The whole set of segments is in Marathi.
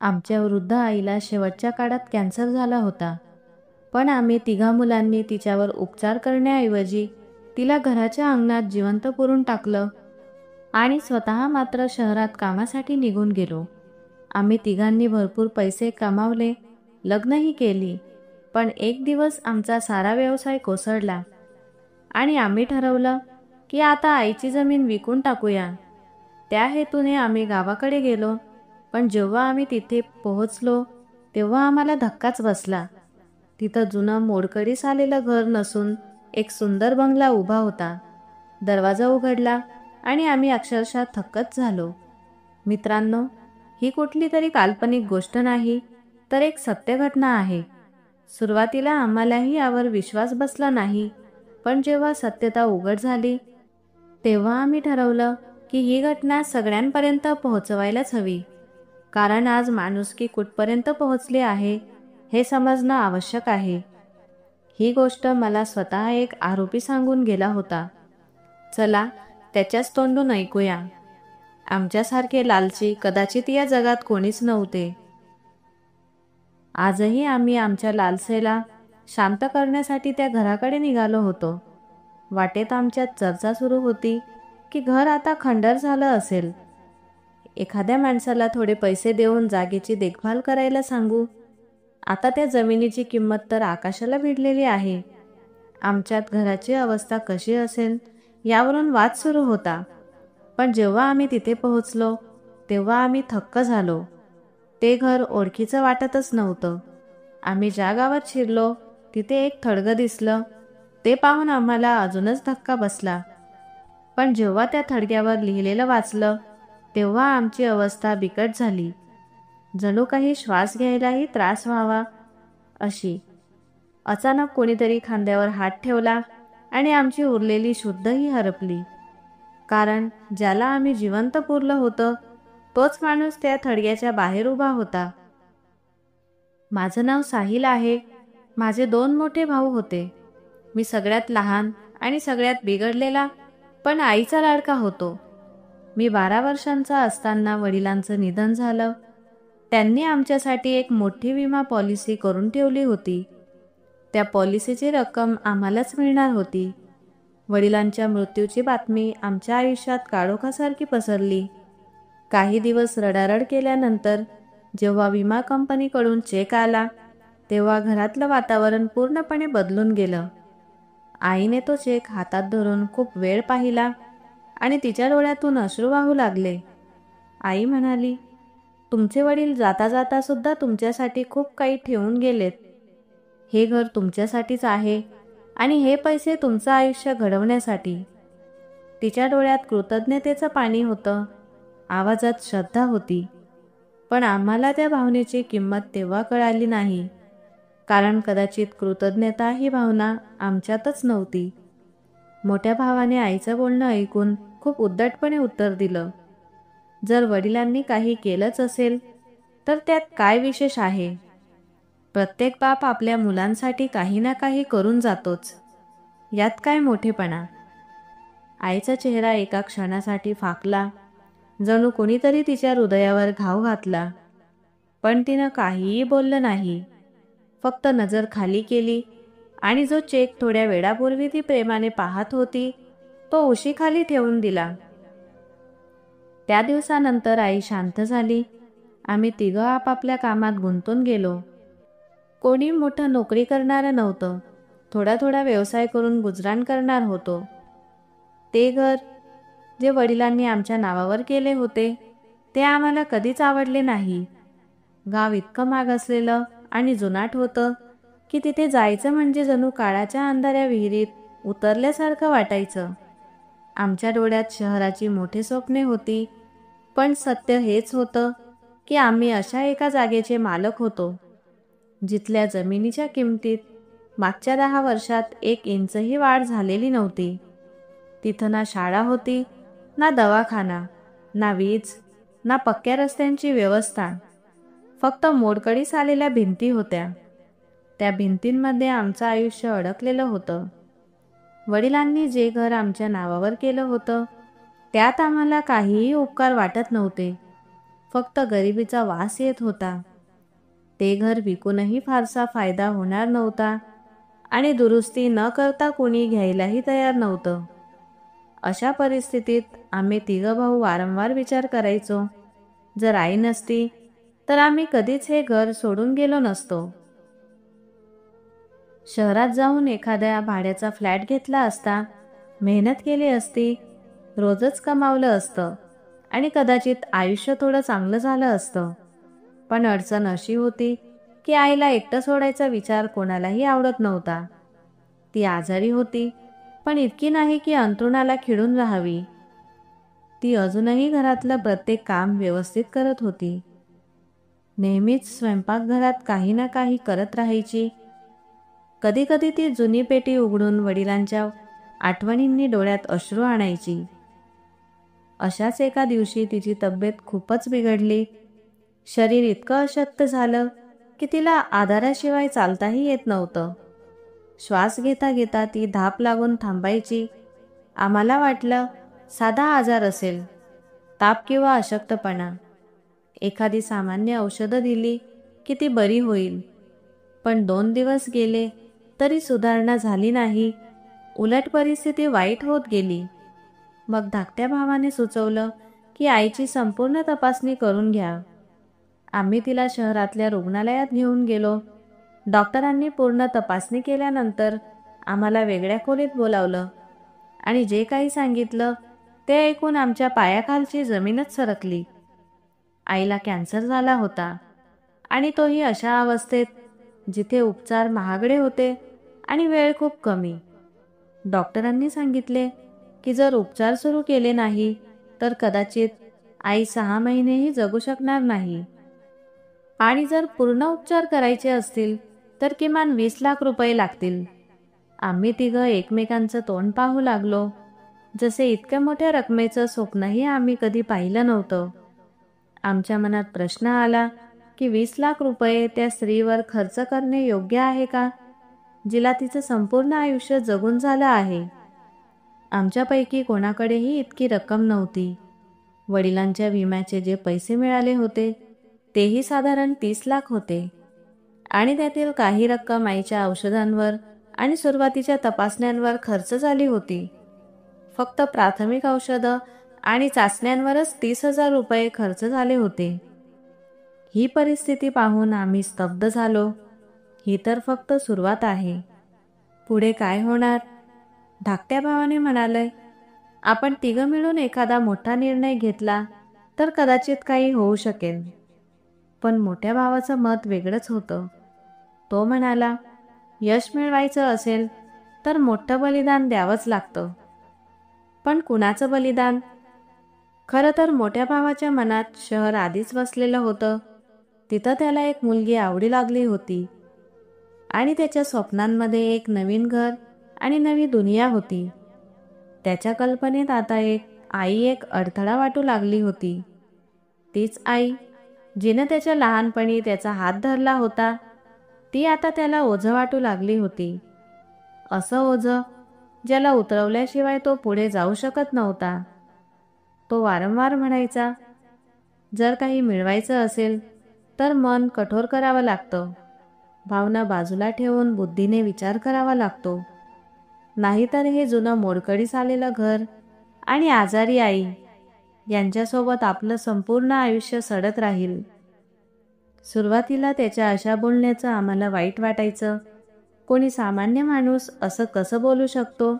आमच्या वृद्ध आईला शेवटच्या काळात कॅन्सर झाला होता, पण आम्ही तिघा मुलांनी तिच्यावर उपचार करण्याऐवजी तिला घराच्या अंगणात जिवंत पुरून टाकलं आणि स्वतः मात्र शहरात कामासाठी निघून गेलो. आम्ही तिघांनी भरपूर पैसे कमावले, लग्नही केली, पण एक दिवस आमचा सारा व्यवसाय कोसळला आणि आम्ही ठरवलं की आता आईची जमीन विकून टाकूया. त्या हेतूने आम्ही गावाकडे गेलो, पण जेव्हा आम्ही तिथे पोहोचलो तेव्हा आम्हाला धक्काच बसला. तिथं जुनं मोडकळीस आलेलं घर नसून एक सुंदर बंगला उभा होता. दरवाजा उघडला आणि आम्ही अक्षरशः थक्कच झालो. मित्रांनो, ही कुठली तरी काल्पनिक गोष्ट नाही, तर एक सत्य घटना आहे. सुरुवातीला आम्हालाही यावर विश्वास बसला नाही, पण जेव्हा सत्यता उघड झाली तेव्हा आम्ही ठरवलं की ही घटना सगळ्यांपर्यंत पोहोचवायलाच हवी. कारण आज माणुसकी कुठपर्यंत पोहोचली आहे हे समजणं आवश्यक आहे. ही गोष्ट मला स्वतः एक आरोपी सांगून गेला होता. चला त्याच्याच तोंडून ऐकूया. आमच्यासारखे लालची कदाचित या जगात कोणीच नव्हते. आजही आम्ही आमच्या लालसेला शांत करण्यासाठी त्या घराकडे निघालो होतो. वाटेत आमच्यात चर्चा सुरू होती की घर आता खंडर झालं असेल. एखाद्या माणसाला थोडे पैसे देऊन जागेची देखभाल करायला सांगू. आता त्या जमिनीची किंमत तर आकाशाला भिडलेली आहे. आमच्यात घराची अवस्था कशी असेल यावरून वाद सुरू होता. पण जेव्हा आम्ही तिथे पोहोचलो तेव्हा आम्ही थक्क झालो. ते घर ओळखीचं वाटतच नव्हतं. आम्ही ज्या गावात शिरलो तिथे एक थडगं दिसलं. ते पाहून आम्हाला अजूनच धक्का बसला. पण जेव्हा त्या थडग्यावर लिहिलेलं वाचलं तेव्हा आमची अवस्था बिकट झाली. जणू काही श्वास घ्यायलाही त्रास व्हावा अशी. अचानक कोणीतरी खांद्यावर हात ठेवला आणि आमची उरलेली शुद्धही हरपली. कारण ज्याला आम्ही जिवंत पुरलं होतं तोच माणूस त्या थडग्याच्या बाहेर उभा होता. माझं नाव साहिल आहे. माझे 2 मोठे भाऊ होते. मी सगळ्यात लहान आणि सगळ्यात बिघडलेला, पण आईचा लाडका होतो. मी 12 वर्षांचा असताना वडिलांचं निधन झालं. त्यांनी आमच्यासाठी एक मोठी विमा पॉलिसी करून ठेवली होती. त्या पॉलिसीची रक्कम आम्हालाच मिळणार होती. वडिलांच्या मृत्यूची बातमी आमच्या आयुष्यात काळोखासारखी पसरली. काही दिवस रडारड केल्यानंतर जेव्हा विमा कंपनीकडून चेक आला तेव्हा घरातलं वातावरण पूर्णपणे बदलून गेलं. आईने तो चेक हातात धरून खूप वेळ पाहिला आणि तिच्या डोळ्यातून अश्रू वाहू लागले. आई म्हणाली, तुमचे वडील जाता जाता सुद्धा तुमच्यासाठी खूप काही ठेवून गेलेत. हे घर तुमच्यासाठीच आहे आणि हे पैसे तुमचं आयुष्य घडवण्यासाठी. तिच्या डोळ्यात कृतज्ञतेचं पाणी होतं, आवाजात श्रद्धा होती. पण आम्हाला त्या भावनेची किंमत तेव्हा कळाली नाही, कारण कदाचित कृतज्ञता ही भावना आमच्यातच नव्हती. मोठ्या भावाने आईचं बोलणं ऐकून खूप उद्धटपणे उत्तर दिलं, जर वडिलांनी काही केलंच असेल तर त्यात काय विशेष आहे? प्रत्येक बाप आपल्या मुलांसाठी काही ना काही करून जातोच. यात काय मोठेपणा? आईचा चेहरा एका क्षणासाठी फाकला, जणू कोणीतरी तिच्या हृदयावर घाव घातला. पण तिनं काहीही बोललं नाही. फक्त नजर खाली केली आणि जो चेक थोड्या वेळापूर्वी ती प्रेमाने पाहत होती तो उशीखाली ठेवून दिला. त्या दिवसानंतर आई शांत झाली. आम्ही तिघं आपापल्या कामात गुंतून गेलो. कोणी मोठं नोकरी करणारं नव्हतं. थोडा थोडा व्यवसाय करून गुजराण करणार होतो. ते घर जे वडिलांनी आमच्या नावावर केले होते ते आम्हाला कधीच आवडले नाही. गाव इतकं मागासलेलं आणि जुनाट होतं की तिथे जायचं म्हणजे जणू काळाच्या अंधाऱ्या विहिरीत उतरल्यासारखं वाटायचं. आमच्या डोळ्यात शहराची मोठी स्वप्ने होती, पण सत्य हेच होतं की आम्ही अशा एका जागेचे मालक होतो जिथल्या जमिनीच्या किमतीत मागच्या 10 वर्षात 1 इंचही वाढ झालेली नव्हती. तिथं ना शाळा होती, ना दवाखाना, ना वीज, ना पक्क्या रस्त्यांची व्यवस्था. फक्त मोडकळीस आलेल्या भिंती होत्या. त्या भिंतींमध्ये आमचं आयुष्य अडकलेलं होतं. वडिलांनी जे घर आमच्या नावावर केलं होतं त्यात आम्हाला काहीही उपकार वाटत नव्हते. फक्त गरिबीचा वास येत होता. ते घर विकूनही फारसा फायदा होणार नव्हता आणि दुरुस्ती न करता कोणी घ्यायलाही तयार नव्हतं. अशा परिस्थितीत आम्ही तिघं भाऊ वारंवार विचार करायचो, जर आई नसती तर आम्ही कधीच हे घर सोडून गेलो नसतो. शहरात जाऊन एखाद्या भाड्याचा फ्लॅट घेतला असता, मेहनत केली असती, रोजच कमावलं असतं आणि कदाचित आयुष्य थोडं चांगलं झालं असतं. पण अडचण अशी होती की आईला एकटं सोडायचा विचार कोणालाही आवडत नव्हता. ती आजारी होती, पण इतकी नाही की अंथरुणाला खिळून राहावी. ती अजूनही घरातलं प्रत्येक काम व्यवस्थित करत होती. नेहमीच स्वयंपाकघरात काही ना काही करत राहायची. कधीकधी ती जुनी पेटी उघडून वडिलांच्या आठवणींनी डोळ्यात अश्रू आणायची. अशाच एका दिवशी तिची तब्येत खूपच बिघडली. शरीर इतकं अशक्त झालं की तिला आधाराशिवाय चालताही येत नव्हतं. श्वास घेता घेता ती धाप लागून थांबायची. आम्हाला वाटलं साधा आजार असेल, ताप किंवा अशक्तपणा. एखादी सामान्य औषधं दिली की ती बरी होईल. पण 2 दिवस गेले तरी सुधारणा झाली नाही. उलट परिस्थिती वाईट होत गेली. मग धाकट्या भावाने सुचवलं की आईची संपूर्ण तपासणी करून घ्या. आम्ही तिला शहरातल्या रुग्णालयात घेऊन गेलो. डॉक्टरांनी पूर्ण तपासणी केल्यानंतर आम्हाला वेगळ्या खोलीत बोलावलं आणि जे काही सांगितलं ते ऐकून आमच्या पायाखालची जमीनच सरकली. आईला कॅन्सर झाला होता आणि तोही अशा अवस्थेत जिथे उपचार महागडे होते आणि वेळ खूप कमी. डॉक्टरांनी सांगितले की जर उपचार सुरू केले नाही तर कदाचित आई 6 महिनेही जगू शकणार नाही आणि जर पूर्ण उपचार करायचे असतील तर किमान 20 लाख रुपये लागतील. आम्ही तिघं एकमेकांचं तोंड पाहू लागलो. जसे इतक्या मोठ्या रकमेचं स्वप्नही आम्ही कधी पाहिलं नव्हतं. आमच्या मनात प्रश्न आला की 20 लाख रुपये त्या स्त्रीवर खर्च करणे योग्य आहे का, जिला तिचं संपूर्ण आयुष्य जगून झालं आहे. आमच्यापैकी कोणाकडेही इतकी रक्कम नव्हती. वडिलांच्या विम्याचे जे पैसे मिळाले होते तेही साधारण 30 लाख होते आणि त्यातील काही रक्कम आईच्या औषधांवर आणि सुरुवातीच्या तपासण्यांवर खर्च झाली होती. फक्त प्राथमिक औषधं आणि चाचण्यांवरच 30,000 रुपये खर्च झाले होते. ही परिस्थिती पाहून आम्ही स्तब्ध झालो. ही तर फक्त सुरुवात आहे. पुढे काय होणार? धाकट्या भावाने म्हणाले, आपण तिघं मिळून एखादा मोठा निर्णय घेतला तर कदाचित काही होऊ शकेल. पण मोठ्या भावाचं मत वेगळंच होतं. तो म्हणाला, यश मिळवायचं असेल तर मोठं बलिदान द्यावंच लागतं. पण कुणाचं बलिदान? खरं तर मोठ्या भावाच्या मनात शहर आधीच वसलेलं होतं. तिथं त्याला एक मुलगी आवडी लागली होती आणि त्याच्या स्वप्नांमध्ये एक नवीन घर आणि नवी दुनिया होती. त्याच्या कल्पनेत आता आई एक अडथळा वाटू लागली होती. तीच आई जिनं त्याच्या लहानपणी त्याचा हात धरला होता, ती आता त्याला ओझं वाटू लागली होती. असं ओझं ज्याला उतरवल्याशिवाय तो पुढे जाऊ शकत नव्हता. तो वारंवार म्हणायचा, जर काही मिळवायचं असेल तर मन कठोर करावं लागतं. भावना बाजूला ठेवून बुद्धीने विचार करावा लागतो. नाहीतर हे जुनं मोडकळीस आलेलं घर आणि आजारी आई यांच्यासोबत आपलं संपूर्ण आयुष्य सडत राहील. सुरुवातीला त्याच्या अशा बोलण्याचं आम्हाला वाईट वाटायचं. कोणी सामान्य माणूस असं कसं बोलू शकतो?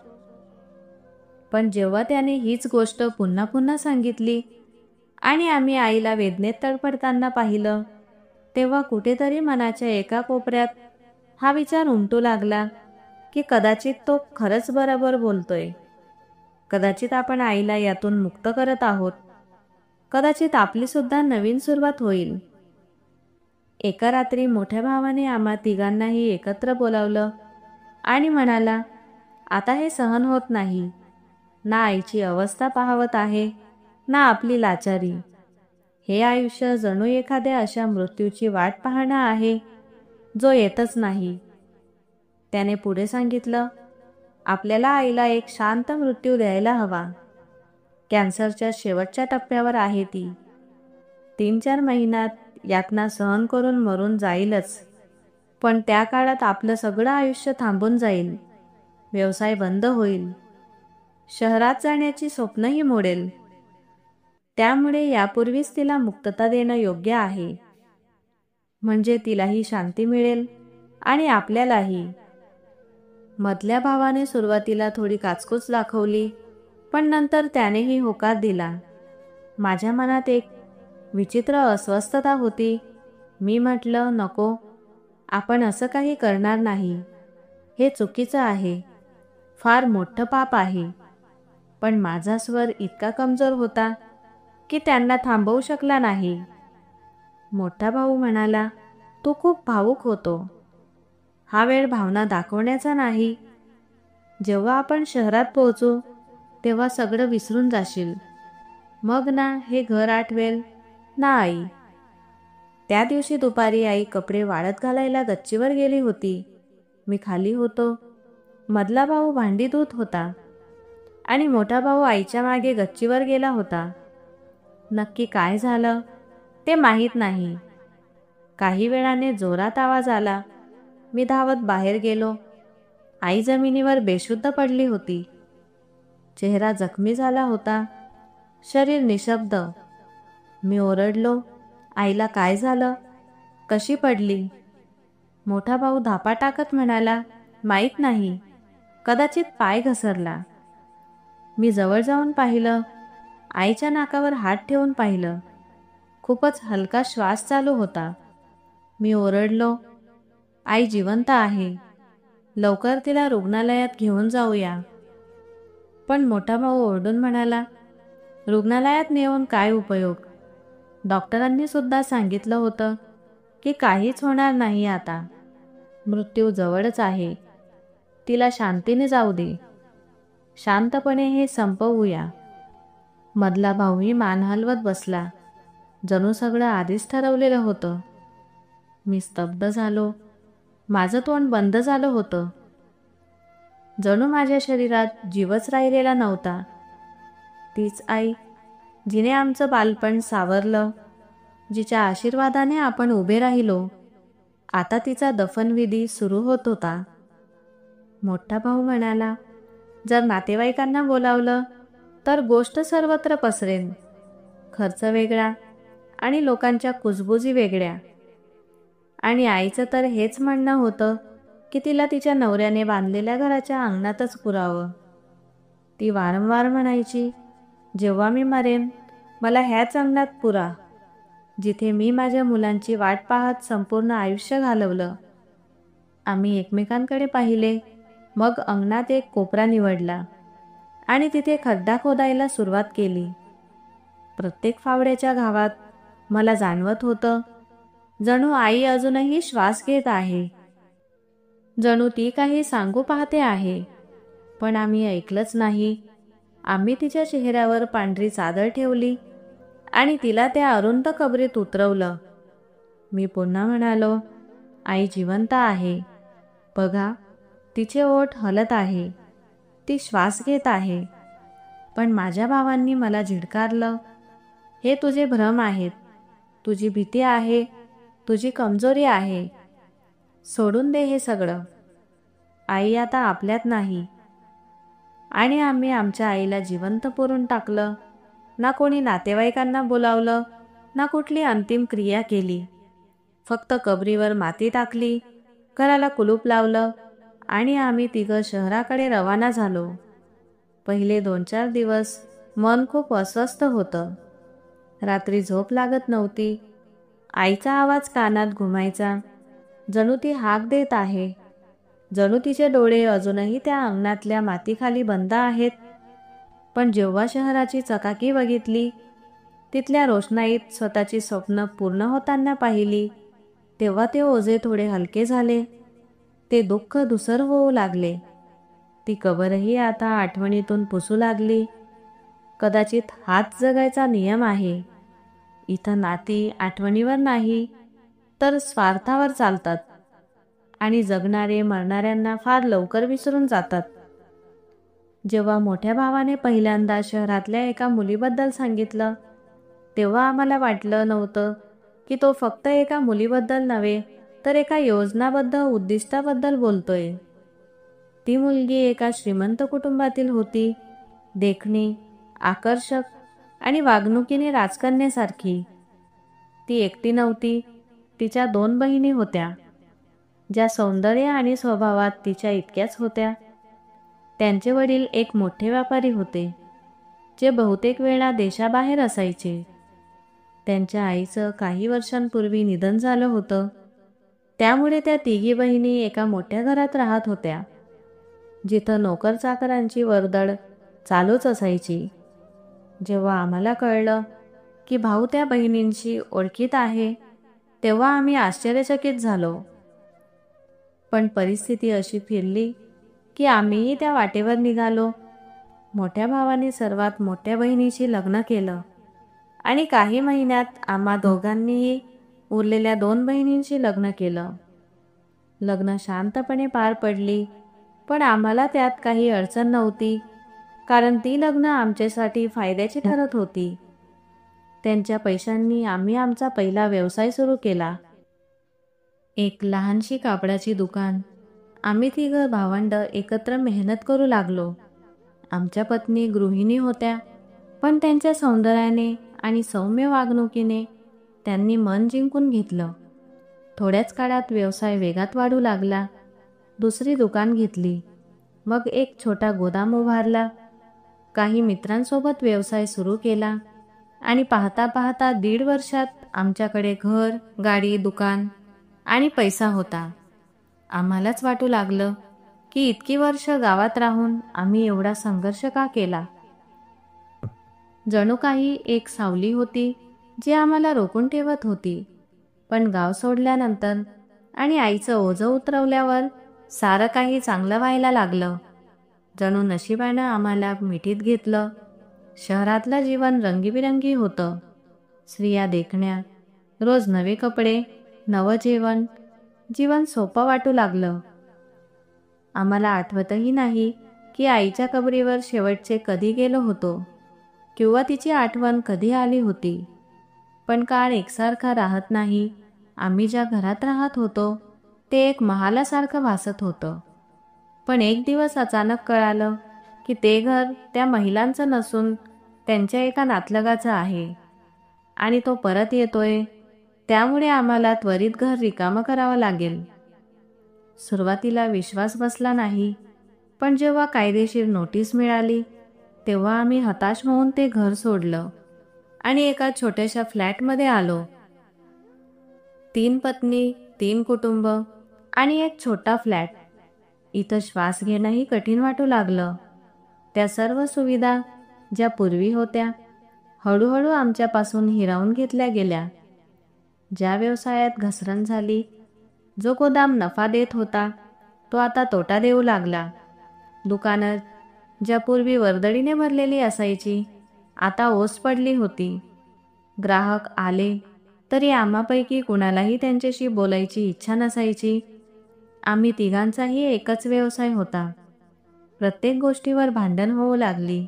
पण जेव्हा त्याने हीच गोष्ट पुन्हा पुन्हा सांगितली आणि आम्ही आईला वेदनेत तडफडताना पाहिलं, तेव्हा कुठेतरी मनाच्या एका कोपऱ्यात हा विचार उमटू लागला की कदाचित तो खरंच बरोबर बोलतोय. कदाचित आपण आईला यातून मुक्त करत आहोत. कदाचित आपली सुद्धा नवीन सुरुवात होईल. एका रात्री मोठ्या भावाने आम्हा तिघांनाही एकत्र बोलावलं आणि म्हणाला, आता हे सहन होत नाही. ना आईची अवस्था पाहवत आहे, ना आपली लाचारी. हे आयुष्य जणू एखाद्या अशा मृत्यूची वाट पाहणं आहे जो येतच नाही. त्याने पुढे सांगितलं, आपल्याला आईला एक शांत मृत्यू द्यायला हवा. कॅन्सरच्या शेवटच्या टप्प्यावर आहे ती. 3-4 महिन्यात यातना सहन करून मरून जाईलच, पण त्या काळात आपलं सगळं आयुष्य थांबून जाईल. व्यवसाय बंद होईल. शहरात जाण्याची स्वप्नही मोडेल. त्यामुळे यापूर्वीच तिला मुक्तता देणं योग्य आहे. म्हणजे तिलाही शांती मिळेल आणि आपल्यालाही. मधल्या भावाने सुरुवातीला थोडी काचकूच दाखवली, पण नंतर त्यानेही होकार दिला. माझ्या मनात एक विचित्र अस्वस्थता होती. मी म्हटलं, नको, आपण असं काही करणार नाही. हे चुकीचं आहे. फार मोठं पाप आहे. पण माझा स्वर इतका कमजोर होता की त्यांना थांबवू शकला नाही. मोठा भाऊ म्हणाला, तू खूप भावुक होतो. हा वेळ भावना दाखवण्याचा नाही. जेव्हा आपण शहरात पोहोचू तेव्हा सगळं विसरून जाशील. मग ना हे घर आठवेल ना आई. त्या दिवशी दुपारी आई कपडे वाळत घालायला गच्चीवर गेली होती. मी खाली होतो. मधला भाऊ भांडी धुत होता आणि मोठा भाऊ आईच्या मागे गच्चीवर गेला होता. नक्की काय झालं ते माहीत नाही. काही वेळाने जोरात आवाज आला. मी धावत बाहेर गेलो. आई जमिनीवर बेशुद्ध पडली होती. चेहरा जखमी झाला होता. शरीर निशब्द. मी ओरडलो, आईला काय झालं? कशी पडली? मोठा भाऊ धापा टाकत म्हणाला, माहीत नाही, कदाचित पाय घसरला. मी जवळ जाऊन पाहिलं. आईच्या नाकावर हात ठेवून पाहिलं. खूपच हलका श्वास चालू होता. मी ओरडलो, आई जिवंत आहे. लवकर तिला रुग्णालयात घेऊन जाऊया. पण मोठा भाऊ ओरडून म्हणाला, रुग्णालयात नेऊन काय उपयोग? डॉक्टरांनी सुद्धा सांगितलं होतं की काहीच होणार नाही आता. मृत्यू जवळच आहे. तिला शांतीने जाऊ दे. शांतपणे हे संपवूया. मधला भाऊही मान हलवत बसला. जणू सगळं आधीच ठरवलेलं होतं. मी स्तब्ध झालो. माझं तोंड बंद झालं होतं. जणू माझ्या शरीरात जीवच राहिलेला नव्हता. तीच आई, जिने आमचं बालपण सावरलं, जिच्या आशीर्वादाने आपण उभे राहिलो, आता तिचा दफनविधी सुरू होत होता. मोठा भाऊ म्हणाला, जर नातेवाईकांना बोलावलं तर गोष्ट सर्वत्र पसरेन. खर्च वेगळा आणि लोकांच्या कुजबुजी वेगळ्या. आणि आईचं तर हेच म्हणणं होतं की तिला तिच्या नवऱ्याने बांधलेल्या घराच्या अंगणातच पुरावं. ती वारंवार म्हणायची, जेव्हा मी मरेन मला ह्याच अंगणात पुरा, जिथे मी माझ्या मुलांची वाट पाहत संपूर्ण आयुष्य घालवलं. आम्ही एकमेकांकडे पाहिले. मग अंगणात एक कोपरा निवडला आणि तिथे खड्डा खोदायला सुरुवात केली. प्रत्येक फावड्याच्या घावात मला जाणवत होतं, जणू आई अजूनही श्वास घेत आहे. जणू ती काही सांगू पाहते आहे. पण आम्ही ऐकलंच नाही. आम्ही तिच्या चेहऱ्यावर पांढरी चादर ठेवली आणि तिला त्या अरुंद कबरीत उतरवलं. मी पुन्हा म्हणालो, आई जिवंत आहे. बघा, तिचे ओठ हलत आहे. ती श्वास घेत आहे. पण माझ्या भावांनी मला झिडकारलं, हे तुझे भ्रम आहेत. तुझी भीती आहे. तुझी कमजोरी आहे. सोडून दे हे सगळं. आई आता आपल्यात नाही. आणि आम्ही आमच्या आईला जिवंत पुरून टाकलं. ना कोणी नातेवाईकांना बोलावलं, ना कुठली अंतिम क्रिया केली. फक्त कबरीवर माती टाकली, घराला कुलूप लावलं आणि आम्ही तिघं शहराकडे रवाना झालो. पहिले 2-4 दिवस मन खूप अस्वस्थ होतं. रात्री झोप लागत नव्हती. आईचा आवाज कानात घुमायचा. जणू ती हाक देत आहे. जणू तिचे डोळे अजूनही त्या अंगणातल्या मातीखाली बंद आहेत. पण जेव्हा शहराची चकाकी बघितली, तिथल्या रोषणाईत स्वतःची स्वप्न पूर्ण होताना पाहिली, तेव्हा ते ओझे थोडे हलके झाले. ते दुःख धुसर होऊ लागले. ती कबरही आता आठवणीतून पुसू लागली. कदाचित हाच जगायचा नियम आहे. इथं नाती आठवणीवर नाही तर स्वार्थावर चालतात आणि जगणारे मरणाऱ्यांना फार लवकर विसरून जातात. जेव्हा मोठ्या भावाने पहिल्यांदा शहरातल्या एका मुलीबद्दल सांगितलं, तेव्हा आम्हाला वाटलं नव्हतं की तो फक्त एका मुलीबद्दल नव्हे तर एका योजनाबद्ध उद्दिष्टाबद्दल बोलतोय. ती मुलगी एका श्रीमंत कुटुंबातील होती, देखणी, आकर्षक आणि वागणुकीने राजकन्येसारखी. ती एकटी नव्हती, तिच्या 2 बहिणी होत्या, ज्या सौंदर्य आणि स्वभावात तिच्या इतक्याच होत्या. त्यांचे वडील एक मोठे व्यापारी होते, जे बहुतेक वेळा देशाबाहेर असायचे. त्यांच्या आईचं काही वर्षांपूर्वी निधन झालं होतं, त्यामुळे त्या तिघी बहिणी एका मोठ्या घरात राहत होत्या, जिथं नोकर-चाकरांची वर्दळ चालूच असायची. जेव्हा आम्हाला कळलं की भाऊ त्या बहिणींशी ओळखीत आहे, तेव्हा आम्ही आश्चर्यचकित झालो. पण परिस्थिती अशी फिरली की आम्हीही त्या वाटेवर निघालो. मोठ्या भावाने सर्वात मोठ्या बहिणीशी लग्न केलं आणि काही महिन्यात आम्हा दोघांनीही उरलेल्या 2 बहिणींशी लग्न केलं. लग्न शांतपणे पार पडली, पण आम्हाला त्यात काही अडचण नव्हती, कारण ती लग्न आमच्यासाठी फायद्याची ठरत होती. त्यांच्या पैशांनी आम्ही आमचा पहिला व्यवसाय सुरू केला, एक लहानशी कापडाची दुकान. आम्ही तिघं भावंड एकत्र मेहनत करू लागलो. आमच्या पत्नी गृहिणी होत्या, पण त्यांच्या सौंदर्याने आणि सौम्य वागणुकीने त्यांनी मन जिंकून घेतलं. थोड्याच काळात व्यवसाय वेगात वाढू लागला. दुसरी दुकान घेतली, मग एक छोटा गोदाम उभारला. काही मित्रांसोबत व्यवसाय सुरू केला आणि पाहता पाहता 1.5 वर्षात आमच्याकडे घर, गाडी, दुकान आणि पैसा होता. आम्हालाच वाटू लागलं की इतकी वर्ष गावात राहून आम्ही एवढा संघर्ष का केला. जणू काही एक सावली होती जी आम्हाला रोखून ठेवत होती. पण गाव सोडल्यानंतर आणि आईचं ओझं उतरवल्यावर सारं काही चांगलं व्हायला लागलं. जणू नशिबानं आम्हाला मिठीत घेतलं. शहरातलं जीवन रंगीबिरंगी होतं. स्त्रिया देखण्या, रोज नवे कपडे, नवं जेवण. जीवन सोपं वाटू लागलं. आम्हाला आठवतही नाही की आईच्या कबरीवर शेवटचे कधी गेलो होतो किंवा तिची आठवण कधी आली होती. पण काळ एकसारखा राहत नाही. आम्ही ज्या घरात राहत होतो ते एक महालासारखं भासत होतं. पण एक दिवस अचानक कळालं की ते घर त्या महिलांचं नसून त्यांच्या एका नातलगाचं आहे आणि तो परत येतोय. त्यामुळे आम्हाला त्वरित घर रिकामं करावं लागेल. सुरुवातीला विश्वास बसला नाही, पण जेव्हा कायदेशीर नोटीस मिळाली तेव्हा आम्ही हताश होऊन ते घर सोडलं आणि एका छोट्याशा फ्लॅटमध्ये आलो. 3 पत्नी, 3 कुटुंब आणि एक छोटा फ्लॅट. इथं श्वास घेणंही कठीण वाटू लागलं. त्या सर्व सुविधा ज्या पूर्वी होत्या, हळूहळू आमच्यापासून हिरावून घेतल्या गेल्या. ज्या व्यवसायात घसरण झाली, जो गोदाम नफा देत होता, तो आता तोटा देऊ लागला. दुकानं ज्या पूर्वी वर्दळीने भरलेली असायची, आता ओस पडली होती. ग्राहक आले तरी आम्हापैकी कुणालाही त्यांच्याशी बोलायची इच्छा नसायची. आम्ही तिघांचाही एकच व्यवसाय होता. प्रत्येक गोष्टीवर भांडण होऊ लागली.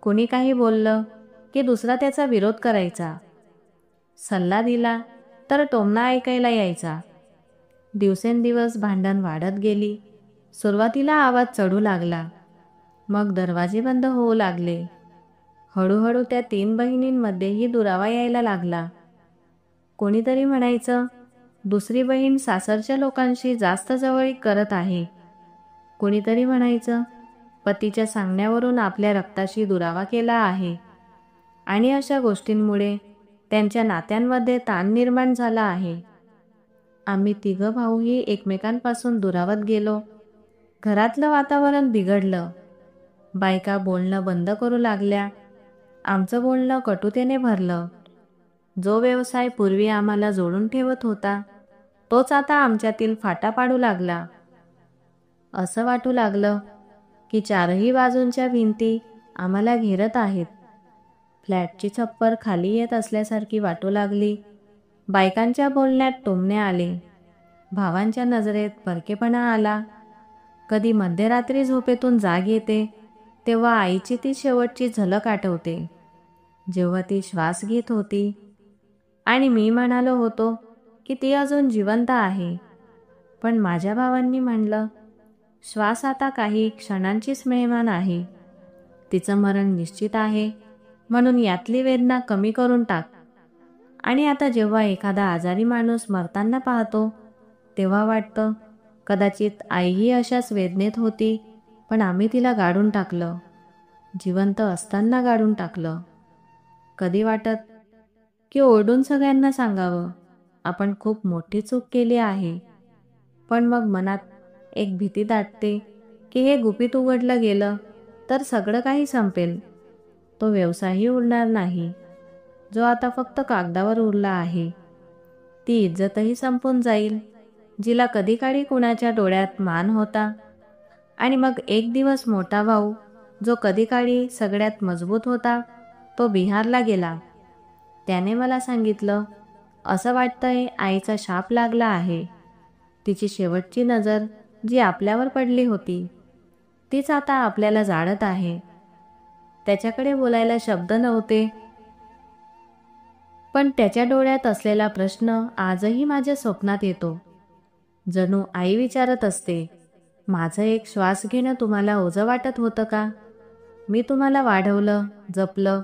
कोणी काही बोललं की दुसरा त्याचा विरोध करायचा. सल्ला दिला तर टोमणा ऐकायला यायचा. दिवसेंदिवस भांडण वाढत गेली. सुरुवातीला आवाज चढू लागला, मग दरवाजे बंद होऊ लागले. हळूहळू त्या 3 बहिणींमध्येही दुरावा यायला लागला. कोणीतरी म्हणायचं, दुसरी बहीण सासरच्या लोकांशी जास्त जवळीक करत आहे. कोणीतरी म्हणायचं, पतीच्या सांगण्यावरून आपल्या रक्ताशी दुरावा केला आहे. आणि अशा गोष्टींमुळे त्यांच्या नात्यांमध्ये ताण निर्माण झाला आहे. आम्ही 3 भाऊही एकमेकांपासून दुरावत गेलो. घरातलं वातावरण बिघडलं. बायका बोलणं बंद करू लागल्या. आमचं बोलणं कटुतेने भरलं. जो व्यवसाय पूर्वी आम्हाला जोडून ठेवत होता, तोच आता आमच्यातील फाटा पाडू लागला. असं वाटू लागलं की 4ही बाजूंच्या भिंती आम्हाला घेरत आहेत. फ्लॅटची छप्पर खाली येत असल्यासारखी वाटू लागली. बायकांच्या बोलण्यात टोमणे आले. भावांच्या नजरेत परकेपणा आला. कधी मध्यरात्री झोपेतून जाग येते तेव्हा आईची ती शेवटची झलक आठवते. जेव्हा ती श्वास घेत होती आणि मी म्हणालो होतो की ती अजून जिवंत आहे, पण माझ्या भावांनी म्हणलं, श्वास आता काही क्षणांचीच मेहमान आहे, तिचं मरण निश्चित आहे, म्हणून यातली वेदना कमी करून टाक. आणि आता जेव्हा एखादा आजारी माणूस मरताना पाहतो तेव्हा वाटतं कदाचित आईही अशाच वेदनेत होती, पण आम्ही तिला गाडून टाकलं, जिवंत असताना गाडून टाकलं. कधी वाटत की ओरडून सगळ्यांना सांगावं, आपण खूप मोठी चूक केली आहे, पण मग मनात एक भीती दाटते की हे गुपित उघडलं गेलं तर सगळं काही संपेल, तो व्यवसायही उरणार नाही जो आता फक्त कागदावर उरला आहे, ती इज्जतही संपून जाईल जिला कधी काळी कुणाच्या डोळ्यात मान होता. आणि मग एक दिवस मोठा भाऊ, जो कधी काळी सगळ्यात मजबूत होता, तो बिहारला गेला. त्याने मला सांगितलं, असं वाटतंय आईचा शाप लागला आहे, तिची शेवटची नजर जी आपल्यावर पडली होती तीच आता आपल्याला जाळत आहे. त्याच्याकडे बोलायला शब्द नव्हते, पण त्याच्या डोळ्यात असलेला प्रश्न आजही माझ्या स्वप्नात येतो. जणू आई विचारत असते, माझं एक श्वास घेणं तुम्हाला ओझं वाटत होतं का? मी तुम्हाला वाढवलं, जपलं,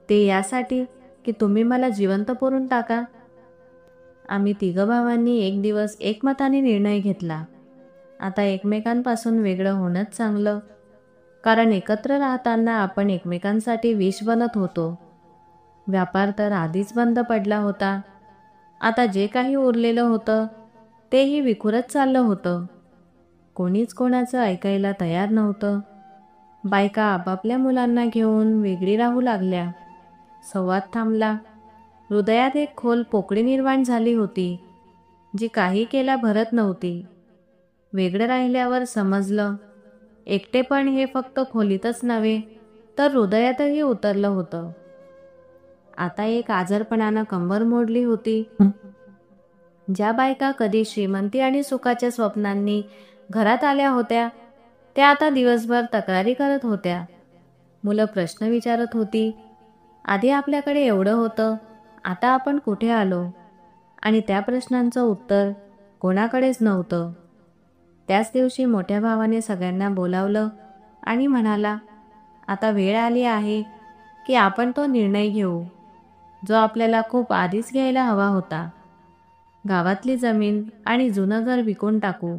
ते यासाठी की तुम्ही मला जिवंत पुरून टाका. आम्ही तिघं भावांनी एक दिवस एकमताने निर्णय घेतला, आता एकमेकांपासून वेगळं होणंच चांगलं, कारण एकत्र राहताना आपण एकमेकांसाठी विष बनत होतो. व्यापार तर आधीच बंद पडला होता, आता जे काही उरलेलं होतं तेही विखुरत चाललं होतं. कोणीच कोणाचं ऐकायला तयार नव्हतं. बायका आपापल्या मुलांना घेऊन वेगळी राहू लागल्या. संवाद थांबला. हृदयात एक खोल पोकळी निर्माण झाली होती, जी काही केल्या भरत नव्हती. वेगळं राहिल्यावर समजलं, एकटेपण हे फक्त खोलीतच नव्हे तर हृदयातही उतरलं होतं. आता एक आजारपणानं कंबर मोडली होती. ज्या बायका कधी श्रीमंती आणि सुखाच्या स्वप्नांनी घरात आल्या होत्या, त्या आता दिवसभर तक्रारी करत होत्या. मुलं प्रश्न विचारत होती, आधी आपल्याकडे एवढं होतं, आता आपण कुठे आलो? आणि त्या प्रश्नांचं उत्तर कोणाकडेच नव्हतं. त्याच दिवशी मोठ्या भावाने सगळ्यांना बोलावलं आणि म्हणाला, आता वेळ आली आहे की आपण तो निर्णय घेऊ जो आपल्याला खूप आधीच घ्यायला हवा होता. गावातली जमीन आणि जुनं घर विकून टाकू,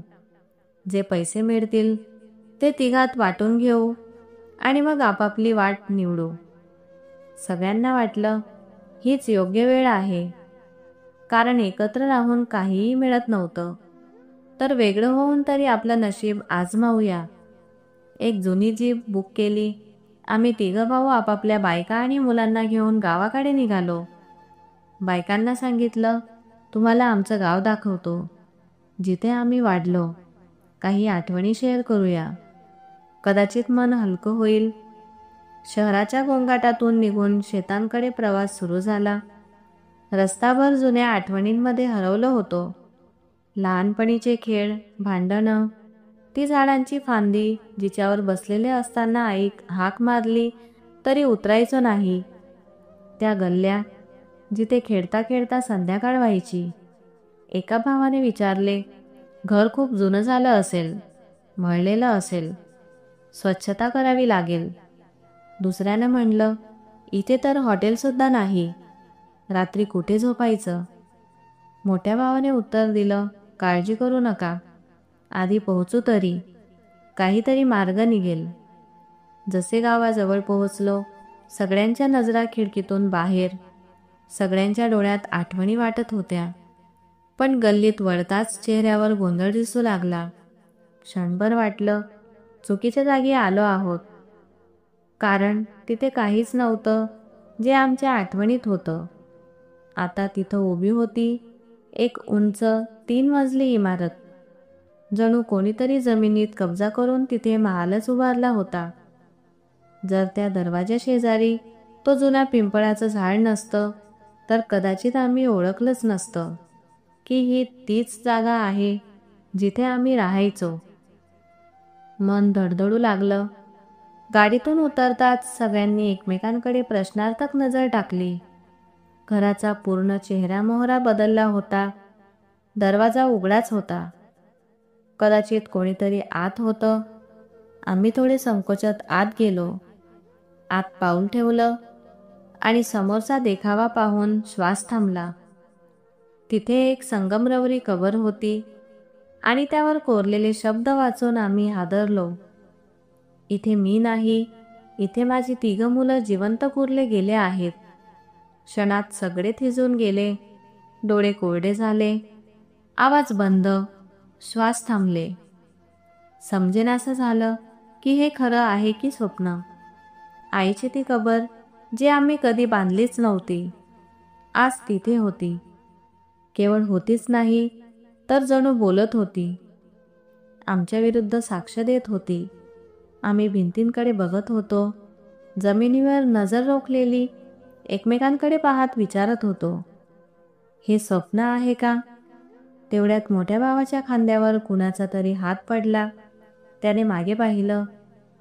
जे पैसे मिळतील ते तिघात वाटून घेऊ आणि मग आपापली वाट निवडू. सगळ्यांना वाटलं हीच योग्य वेळ आहे, कारण एकत्र राहून काहीही मिळत नव्हतं, तर वेगळं होऊन तरी आपलं नशीब आजमावूया. एक जुनी जीप बुक केली. आम्ही तिघं भाऊ आपापल्या बायका आणि मुलांना घेऊन गावाकडे निघालो. बायकांना सांगितलं, तुम्हाला आमचं गाव दाखवतो, जिथे आम्ही वाढलो. काही आठवणी शेअर करूया, कदाचित मन हलकं होईल. शहराच्या गोंगाटातून निघून शेतांकडे प्रवास सुरू झाला. रस्ताभर जुन्या आठवणींमध्ये हरवलो होतो. लहानपणीचे खेळ, भांडणं, ती झाडांची फांदी जिच्यावर बसलेले असताना आई हाक मारली तरी उतरायचो नाही. त्या गल्ल्या जिथे खेळता खेळता संध्याकाळ व्हायची. एका भावाने विचारले, घर खूप जुनं झालं असेल, मळलेलं असेल, स्वच्छता करावी लागेल. दुसऱ्यानं म्हणलं, इथे तर हॉटेलसुद्धा नाही, रात्री कुठे झोपायचं? मोठ्या भावाने उत्तर दिलं, काळजी करू नका, आधी पोहोचू तरी, काहीतरी मार्ग निघेल. जसे गावाजवळ पोहोचलो, सगळ्यांच्या नजरा खिडकीतून बाहेर. सगळ्यांच्या डोळ्यात आठवणी वाटत होत्या, पण गल्लीत वळताच चेहऱ्यावर गोंधळ दिसू लागला. क्षणभर वाटलं चुकीच्या जागी आलो आहोत, कारण तिथे काहीच नव्हतं जे आमच्या आठवणीत होतं. आता तिथं उभी होती एक उंच 3 मजली इमारत. जणू कोणीतरी जमिनीत कब्जा करून तिथे महालच उभारला होता. जर त्या दरवाजा शेजारी तो जुना पिंपळाचं झाड नसतं तर कदाचित आम्ही ओळखलंच नसतं की ही तीच जागा आहे जिथे आम्ही राहायचो. मन धडधडू लागलं. गाडीतून उतरताच सगळ्यांनी एकमेकांकडे प्रश्नार्थक नजर टाकली. घराचा पूर्ण चेहरामोहरा बदलला होता. दरवाजा उघडाच होता. कदाचित कोणीतरी आत होतं. आम्ही थोडे संकोचात आत गेलो. आत पाऊल ठेवलं आणि समोरचा देखावा पाहून श्वास थांबला. तिथे एक संगमरवरी कबर होती आणि त्यावर कोरलेले शब्द वाचून आम्ही हादरलो. इथे मी नाही, इथे माझी 3 मुलं जिवंत पुरले गेले आहेत. क्षणात सगळे थिजून गेले. डोळे कोरडे झाले. आवाज बंद. श्वास थांबले. समजेनासं झालं की हे खरं आहे की स्वप्न. आईची ती कबर जी आम्ही कधी बांधलीच नव्हती, आज तिथे होती. केवळ होतीच नाही तर जणू बोलत होती. आमच्या विरुद्ध साक्ष देत होती. आम्ही भिंतींकडे बघत होतो. जमिनीवर नजर रोखलेली एकमेकांकडे पाहत विचारत होतो, हे स्वप्न आहे का? तेवढ्यात मोठ्या भावाच्या खांद्यावर कुणाचा तरी हात पडला. त्याने मागे पाहिलं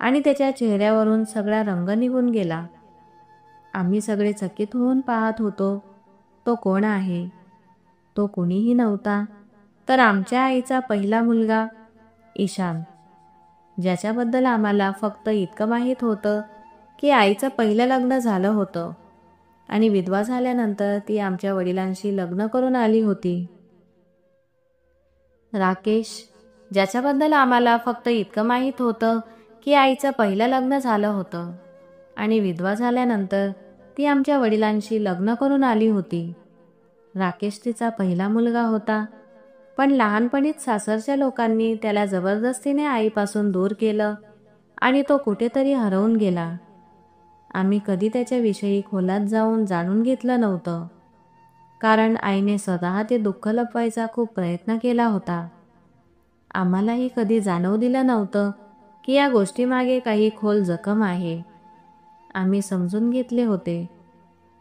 आणि त्याच्या चेहऱ्यावरून सगळा रंग निघून गेला. आम्ही सगळे चकित होऊन पाहत होतो. तो कोण आहे? तो कुणीही नव्हता, तर आमच्या आईचा पहिला मुलगा ईशान, ज्याच्याबद्दल आम्हाला फक्त इतकं माहीत होतं की आईचं पहिलं लग्न झालं होतं आणि विधवा झाल्यानंतर ती आमच्या वडिलांशी लग्न करून आली होती. राकेश, ज्याच्याबद्दल आम्हाला फक्त इतकं माहीत होतं की आईचं पहिलं लग्न झालं होतं आणि विधवा झाल्यानंतर ती आमच्या वडिलांशी लग्न करून आली होती. राकेश तिचा पहिला मुलगा होता, पण लहानपणीच सासरच्या लोकांनी त्याला जबरदस्तीने आईपासून दूर केलं आणि तो कुठेतरी हरवून गेला. आम्ही कधी त्याच्याविषयी खोलात जाऊन जाणून घेतलं नव्हतं, कारण आईने स्वतः ते दुःख लपवायचा खूप प्रयत्न केला होता. आम्हालाही कधी जाणवू दिलं नव्हतं की या गोष्टीमागे काही खोल जखम आहे. आम्ही समजून घेतले होते,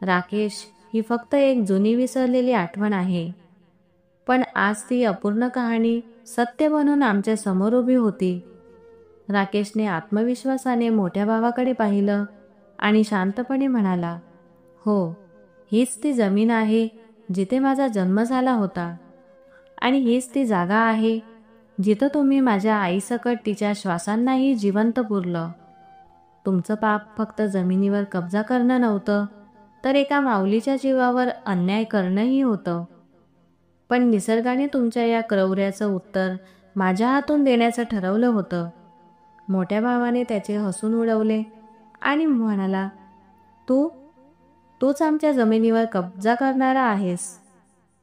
राकेश ही फक्त एक जुनी विसरलेली आठवण आहे. पण आज ती अपूर्ण कहाणी सत्य बनून आमच्या समोर उभी होती. राकेशने आत्मविश्वासाने मोठ्या भावाकडे पाहिलं आणि शांतपणे म्हणाला, हो, हीच ती जमीन आहे जिथे माझा जन्म झाला होता आणि हीच ती जागा आहे जिथं तुम्ही माझ्या आईसकट तिच्या श्वासांनाही जिवंत पुरलं. तुमचं पाप फक्त जमिनीवर कब्जा करणं नव्हतं, तर एका माऊलीच्या जीवावर अन्याय करणंही होतं. पण निसर्गाने तुमच्या या क्रौर्याचं उत्तर माझ्या हातून देण्याचं ठरवलं होतं. मोठ्या भावाने त्याचे हसून उडवले आणि म्हणाला, तूच आमच्या जमिनीवर कब्जा करणारा आहेस.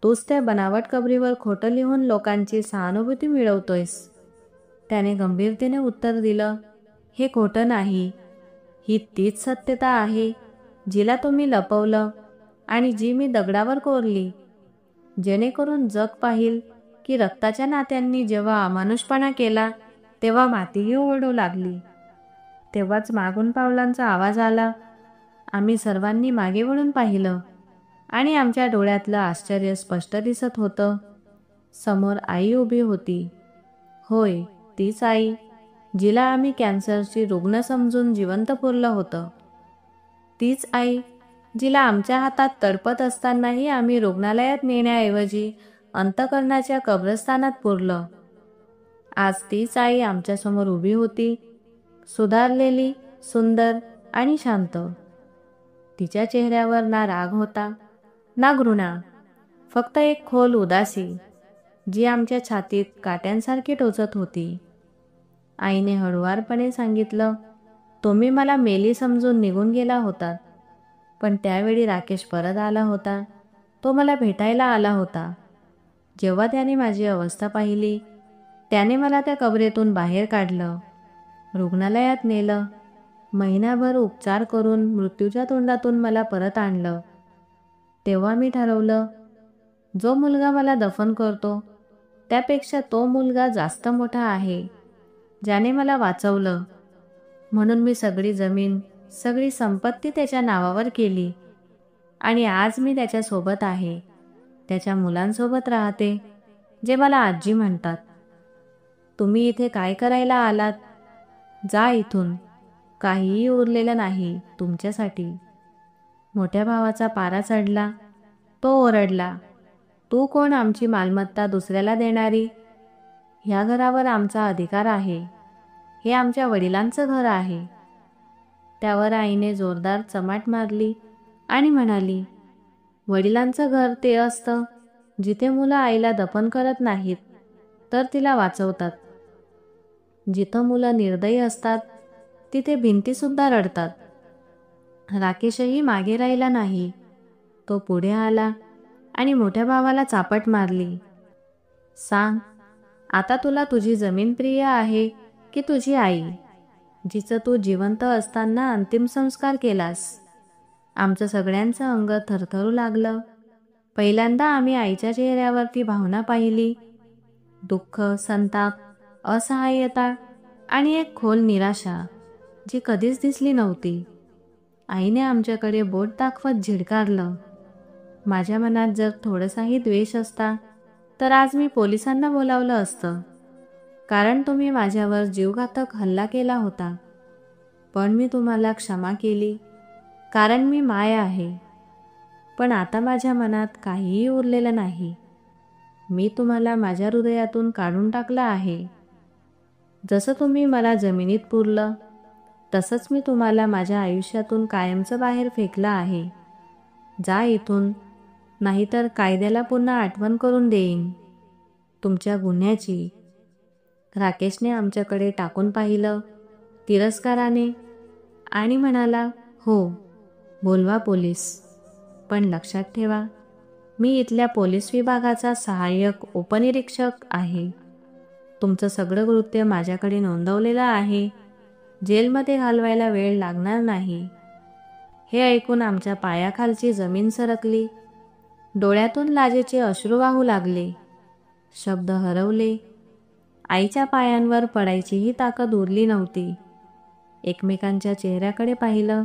तूच त्या बनावट कबरीवर खोटं लिहून लोकांची सहानुभूती मिळवतोयस. त्याने गंभीरतेने उत्तर दिलं, हे खोटं नाही. ही तीच सत्यता आहे जिला तुम्ही लपवलं आणि जी मी दगडावर कोरली, जेणेकरून जग पाहिल की रक्ताच्या नात्यांनी जेव्हा अमानुषपणा केला तेव्हा मातीही ओरडू लागली. तेव्हाच मागून पावलांचा आवाज आला. आम्ही सर्वांनी मागे वळून पाहिलं आणि आमच्या डोळ्यातलं आश्चर्य स्पष्ट दिसत होतं. समोर आई उभी होती. होय, तीच आई जिला आम्ही कॅन्सरची रुग्ण समजून जिवंत पुरलं होतं. तीच आई जिला आमच्या हातात तडपत असतानाही आम्ही रुग्णालयात नेण्याऐवजी अंतःकरणाच्या कब्रस्तानात पुरलं. आज तीच आई आमच्यासमोर उभी होती, सुधारलेली, सुंदर आणि शांत. तिच्या चेहऱ्यावर ना राग होता ना घृणा, फक्त एक खोल उदासी जी आमच्या छातीत काट्यांसारखी टोचत होती. आईने हळुवारपणे सांगितलं, तुम्ही मला मेली समजून निघून गेला होतात, पण त्यावेळी राकेश परत आला होता. तो मला भेटायला आला होता. जेव्हा त्याने माझी अवस्था पाहिली, त्याने मला त्या कबरेतून बाहेर काढलं, रुग्णालयात नेलं, महिनाभर उपचार करून मृत्यूच्या तोंडातून मला परत आणलं. तेव्हा मी ठरवलं, जो मुलगा मला दफन करतो त्यापेक्षा तो मुलगा जास्त मोठा आहे ज्याने मला वाचवलं. म्हणून मी सगळी जमीन, सगळी संपत्ती त्याच्या नावावर केली आणि आज मी त्याच्यासोबत आहे. त्याच्या मुलांसोबत राहते, जे मला आजी म्हणतात. तुम्ही इथे काय करायला आलात? जा इथून. काहीही उरलेलं नाही तुमच्यासाठी. मोठ्या भावाचा पारा चढला. तो ओरडला, तू कोण आमची मालमत्ता दुसऱ्याला देणारी? ह्या घरावर आमचा अधिकार आहे. हे आमच्या वडिलांचं घर आहे. त्यावर आईने जोरदार चमाट मारली आणि म्हणाली, वडिलांचं घर ते असतं जिथे मुलं आईला दफन करत नाहीत तर तिला वाचवतात. जिथं मुलं निर्दयी असतात तिथे भिंतीसुद्धा रडतात. राकेशही मागे राहिला नाही. तो पुढे आला आणि मोठ्या भावाला चापट मारली. सांग, आता तुला तुझी जमीन प्रिय आहे की तुझी आई, जिचं तू जिवंत असताना अंतिम संस्कार केलास? आमचं सगळ्यांचं अंग थरथरू लागलं. पहिल्यांदा आम्ही आईच्या चेहऱ्यावरती भावना पाहिली. दुःख, संताप, असहाय्यता आणि एक खोल निराशा, जी कधीच दिसली नव्हती. आईने आमच्याकडे बोट दाखवत झिडकारलं. माझ्या मनात जर थोडासाही द्वेष असता तर आज मी पोलिसांना बोलावलं असतं, कारण तुम्ही माझ्यावर जीवघातक हल्ला केला होता. पण मी तुम्हाला क्षमा केली, कारण मी माय आहे. पण आता माझ्या मनात काहीही उरलेलं नाही. मी तुम्हाला माझ्या हृदयातून काढून टाकलं आहे. जसं तुम्ही मला जमिनीत पुरलं, तसंच मी तुम्हाला माझ्या आयुष्यातून कायमचं बाहेर फेकलं आहे. जा इथून, नाहीतर कायद्याला पुन्हा आठवण करून देईन तुमच्या गुन्ह्याची. राकेशने आमच्याकडे टाकून पाहिलं तिरस्काराने आणि म्हणाला, हो, बोलवा पोलीस. पण लक्षात ठेवा, मी इथल्या पोलीस विभागाचा सहाय्यक उपनिरीक्षक आहे. तुमचं सगळं कृत्य माझ्याकडे नोंदवलेलं आहे. जेलमध्ये घालवायला वेळ लागणार नाही. हे ऐकून आमच्या पायाखालची जमीन सरकली. डोळ्यातून लाजेचे अश्रू वाहू लागले. शब्द हरवले. आईच्या पायांवर पडायचीही ताकद उरली नव्हती. एकमेकांच्या चेहऱ्याकडे पाहिलं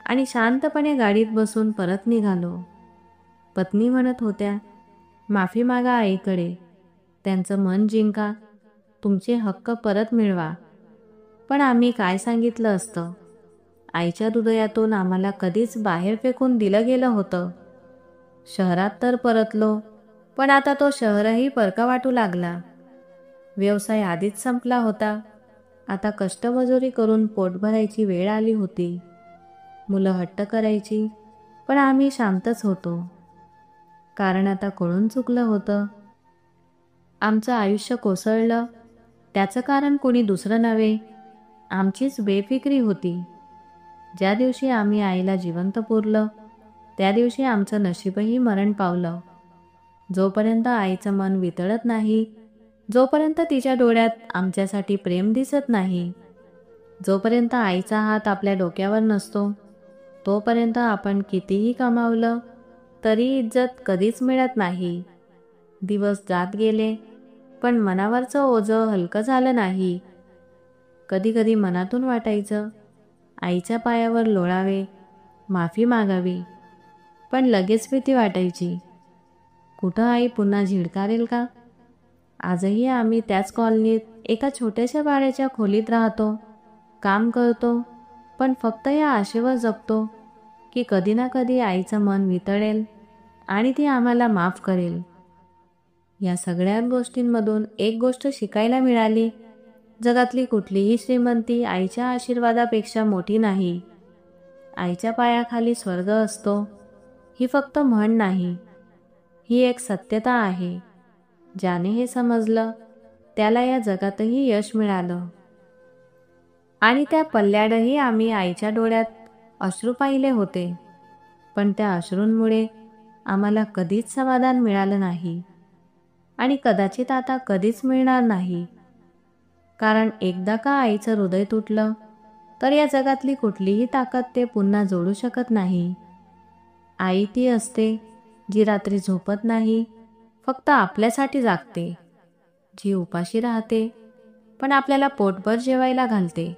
आणि शांतपणे गाडीत बसून परत निघालो. पत्नी म्हणत होत्या, माफी मागा आईकडे, त्यांचं मन जिंका, तुमचे हक्क परत मिळवा. पण आम्ही काय सांगितलं असतं? आईच्या हृदयातून आम्हाला कधीच बाहेर फेकून दिलं गेलं होतं. शहरात तर परतलो, पण आता तो शहरही परका वाटू लागला. व्यवसाय आधीच संपला होता. आता कष्टमजुरी करून पोट भरायची वेळ आली होती. मुलं हट्ट करायची, पण आम्ही शांतच होतो. कारण आता कळून चुकलं होतं. आमचं आयुष्य कोसळलं, त्याचं कारण कोणी दुसरं नव्हे, आमचीच बेफिक्री होती. ज्या दिवशी आम्ही आईला जिवंत पुरलं, त्या दिवशी आमचं नशीबही मरण पावलं. जोपर्यंत आईचं मन वितळत नाही, जोपर्यंत तिच्या डोळ्यात आमच्यासाठी प्रेम दिसत नाही, जोपर्यंत आईचा हात आपल्या डोक्यावर नसतो, तोपर्यंत आपण कितीही कमावलं तरी इज्जत कधीच मिळत नाही. दिवस जात गेले, पण मनावरचं ओझं हलकं झालं नाही. कधी कधी मनातून वाटायचं, आईच्या पायावर लोळावे, माफी मागावी. पण लगेच भीती वाटायची, कुठं आई पुन्हा झिडकारेल का? आजही आम्ही त्याच कॉलनीत एका छोट्याशा भाड्याच्या खोलीत राहतो, काम करतो, पण फक्त या आशेवर जगतो की कधी ना कधी आईचं मन वितळेल आणि ती आम्हाला माफ करेल. या सगळ्या गोष्टींमधून एक गोष्ट शिकायला मिळाली, जगातली कुठलीही श्रीमंती आईच्या आशीर्वादापेक्षा मोठी नाही. आईच्या पायाखाली स्वर्ग असतो, ही फक्त म्हण नाही, ही एक सत्यता आहे. ज्याने हे समजलं, त्याला या जगातही यश मिळालं. आणि त्या पल्ल्याडही आम्ही आईच्या डोळ्यात अश्रू पाहिले होते, पण त्या अश्रूंमुळे आम्हाला कधीच समाधान मिळालं नाही आणि कदाचित आता कधीच मिळणार नाही. कारण एकदा का आईचं हृदय तुटलं, तर या जगातली कुठलीही ताकद ते पुन्हा जोडू शकत नाही. आई ती असते जी रात्री झोपत नाही, फक्त आपल्यासाठी जागते, जी उपाशी राहते पण आपल्याला पोटभर जेवायला घालते,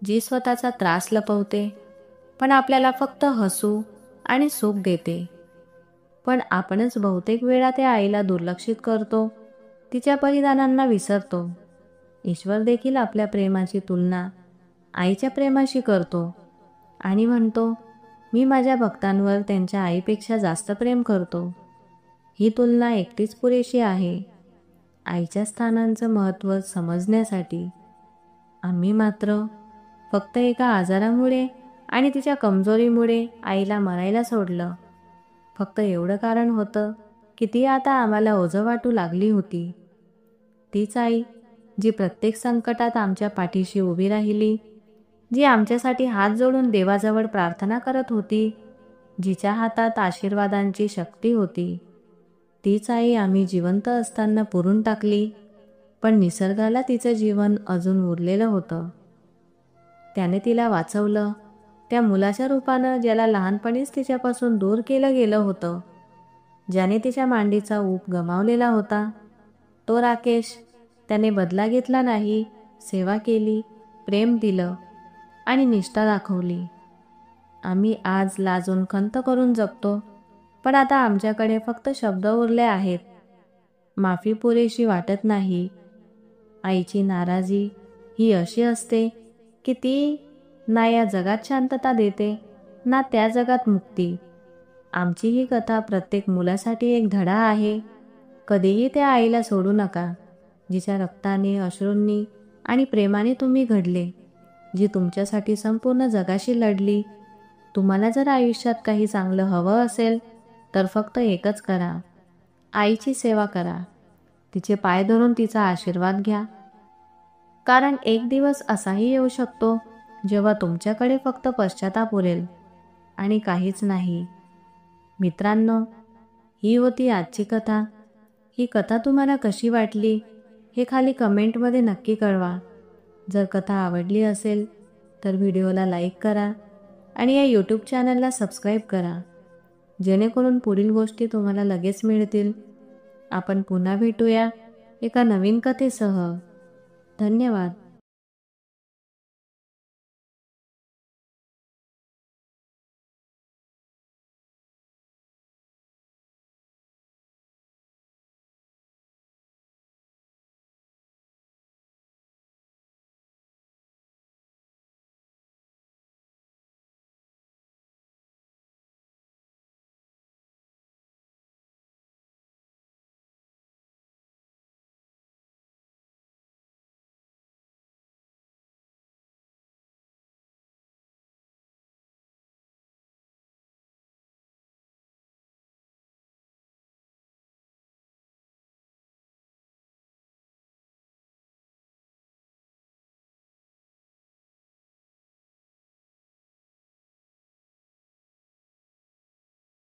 जी स्वतःचा त्रास लपवते पण आपल्याला फक्त हसू आणि सुख देते. पण आपणच बहुतेक वेळा त्या आईला दुर्लक्षित करतो, तिच्या बलिदानांना विसरतो. ईश्वर देखील आपल्या प्रेमाची तुलना आईच्या प्रेमाशी करतो आणि म्हणतो, मी माझ्या भक्तांवर त्यांच्या आईपेक्षा जास्त प्रेम करतो. ही तुलना एकटीच पुरेशी आहे आईच्या स्थानांचं महत्त्व समजण्यासाठी. आम्ही मात्र फक्त एका आजारामुळे आणि तिच्या कमजोरीमुळे आईला मरायला सोडलं. फक्त एवढं कारण होतं की ती आता आम्हाला ओझं वाटू लागली होती. तीच आई जी प्रत्येक संकटात आमच्या पाठीशी उभी राहिली, जी आमच्यासाठी हात जोडून देवाजवळ प्रार्थना करत होती, जिच्या हातात आशीर्वादांची शक्ती होती, तीच आई आम्ही जिवंत असताना पुरून टाकली, पण निसर्गाला तिचं जीवन अजून उरलेलं होतं. त्याने तिला वाचवलं, त्या मुलाच्या रूपानं ज्याला लहानपणीच तिच्यापासून दूर केलं गेलं होतं, ज्याने तिच्या मांडीचा ऊब गमावलेला होता. तो राकेश. त्याने बदला घेतला नाही, सेवा केली, प्रेम दिलं आणि निष्ठा दाखवली. आम्ही आज लाजून खंत करून जगतो, पण आता आमच्याकडे फक्त शब्द उरले आहेत. माफी पुरेशी वाटत नाही. आईची नाराजी ही अशी असते की ती ना या जगात शांतता देते, ना त्या जगात मुक्ती. आमची ही कथा प्रत्येक मुलासाठी एक धडा आहे. कधीही त्या आईला सोडू नका, जिच्या रक्ताने, अश्रूंनी आणि प्रेमाने तुम्ही घडले, जी तुमच्यासाठी संपूर्ण जगाशी लढली. तुम्हाला जर आयुष्यात काही चांगलं हवं असेल तर फक्त एकच करा, आईची सेवा करा. तिचे पाय धरून तिचा आशीर्वाद घ्या. कारण एक दिवस असाही येऊ शकतो जेव्हा तुमच्याकडे फक्त पश्चाताप उरेल आणि काहीच नाही. मित्रांनो, ही होती आजची कथा. ही कथा तुम्हाला कशी वाटली हे खाली कमेंटमध्ये नक्की कळवा. जर कथा आवडली असेल तर व्हिडिओला लाईक करा आणि या यूट्यूब चॅनलला सबस्क्राईब करा, जेणेकरून पुढील गोष्टी तुम्हाला लगेच मिळतील. आपण पुन्हा भेटूया एका नवीन कथेसह. धन्यवाद.